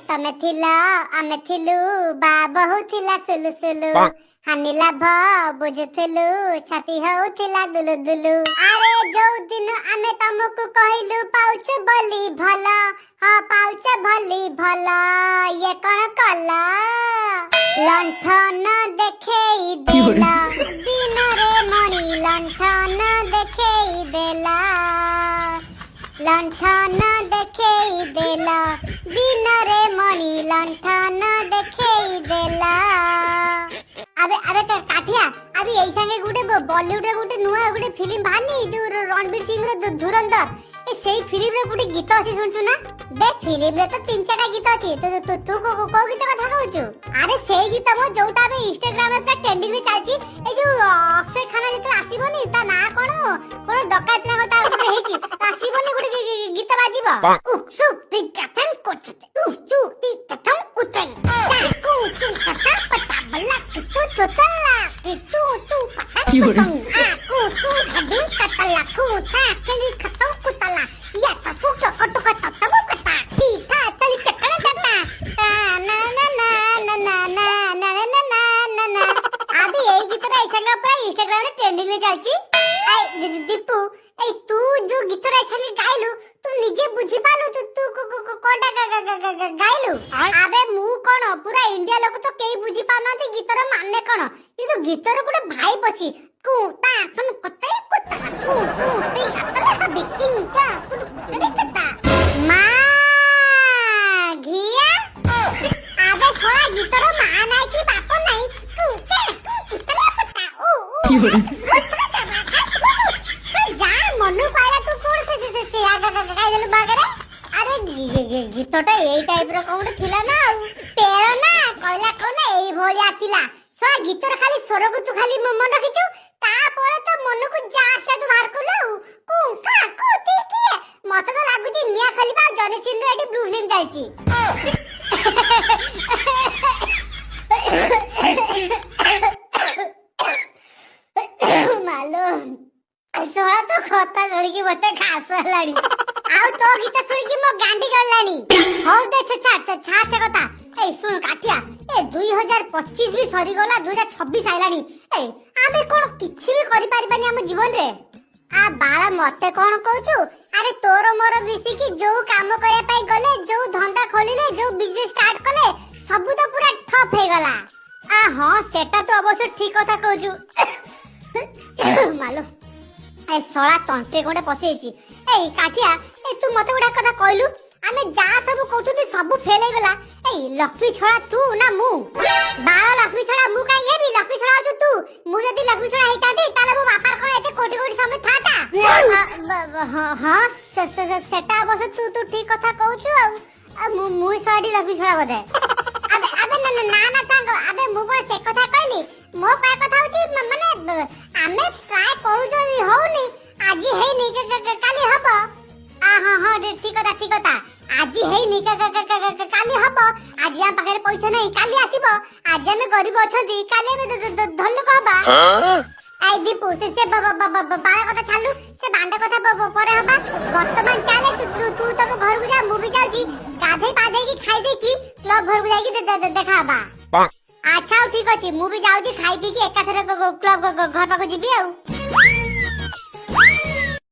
तमे थिला आमे थिलु बा बहु थिला सुलु सुलु हानि लाभ बुझुथिलु छाती होउथिला दुलु दुलु अरे जो दिन आमे तमको कहिलु पाउच बोली भला हां पाउच भली भला ये कोन कला लंठन देखेई देला दिन रे मणि लंठन देखेई देला लंठन देखेई देला दिन रे मणि लंठन देखेई देला अबे अबे काठिया अभी एई संगे गुटे बॉलीवुड रे गुटे नुआ गुटे फिल्म बानी जो रणवीर सिंह रे धुरंधर ए सेई फिल्म रे गुटे गीत अछि सुनछु ना बे फिल्म रे तो तीन चारटा गीत अछि तो तू तू को गीत कथा कहछु अरे सेई गीत मो जोटा बे इंस्टाग्राम पे ट्रेंडिंग रे चालची ए जो अक्षय खाना जेते आसीबोनी ता ना कोन डकायत ना कथा गुटे हेची आसीबोनी गुटे गीत बाजिबो उक्सुक ती कथन कोचते उक्सुक ती कथन उतन चाकू तू कथा पता बल्ला तू तोतला तू पता आकू तू हदी कतला खूथा कली खतम कुतला या तपु टकटक ततम कता ती था तली चकन दता ना ना ना ना ना ना ना ना ना ना अभी एई गीतरा ऐसंगा पूरा इंस्टाग्राम रे ट्रेंडिंग में चलची ए दीपू ए तू जो गीतरा ऐसंगे गाइलु तू निजे बुझी पालु तू कोडा गाइलु अबे मु कोन पूरा इंडिया लोक तो केई बुझी पानती गीतर माने कोन किंतु गीतर गुटे भाई बची कु ता अपन कतई कुता कु ती अतला हबी किंता कु करे कता मा घिया अबे छोड़ा गीतर मा नाही की बाप नाही कु के उतला पता ओ जा मनु पाइला तू कोन से आगा गाइलु बागरे अरे गीतटा एई टाइप रो कोन थिला ना पेड़ ना कहला कोन एई भोलिया थिला सो गीतर खाली स्वर को तू खाली मन रखिछु ता पर तो मन को जा से तू बाहर करलु कु का कु ती की मते तो लागु जे निया खलीबा जने सिन रे एटी ब्लू फिल्म जाईची मालो सोळा तो खोता जोडी की मते खास लाडी आउ तो गीत सुनी की मो गांडी गलानी हो दे छा से कथा ए सुन काटिया ए 2025 भी सरी गला 2026 आइलानी ए आमे कोन किछि भी करि पारिबानी हम जीवन रे आ बाळा मते कोन कहछु अरे तोर मोर बिसी की जो काम करे पाई गले जो धंधा खोलिले जो बिजनेस स्टार्ट कले सब तो पूरा ठप हे गला आ हां सेटा तो अवश्य ठीक कथा कहछु मालो ए सोळा तंटे कोडे पसेची ए काठिया ए तू मते उडा कथा कहलु आमे जा सब कहतु सब फेल गला ए लक्ष्मी छोड़ा तू ना मु बाळा लक्ष्मी छोड़ा मु काई हेबी लक्ष्मी छोड़ा छु तू मु जदी लक्ष्मी छोड़ा हेता दे ताले मो बापार कोन एते कोटी कोटी समय थाता हां सेटा अवश्य तू ठीक कथा कहछु आ मु साडी लक्ष्मी छोड़ा बदे अबे ना सांग अबे मु कोन से कथा कहली मो का कथा होची माने आमे ट्राई करू जदी होनी आज हेनी काली हबो हां ठीक कथा आज हेनी काली हबो आज या पाखरे पैसा नहीं काली आसीबो आज हमें गरीब अछंती काली में धन्य कहबा आई दीपू से बाळा कथा छालू से बांडा कथा परे हबा वर्तमान चाले तू तब घर को जा मु भी जाउची गाधे पाधे की खाई दे की क्लब घर को जाई की देखा हबा अच्छा ठीक अछि मु भी जाउची खाई पी की एकाथरे क्लब घर पाको जीबी आउ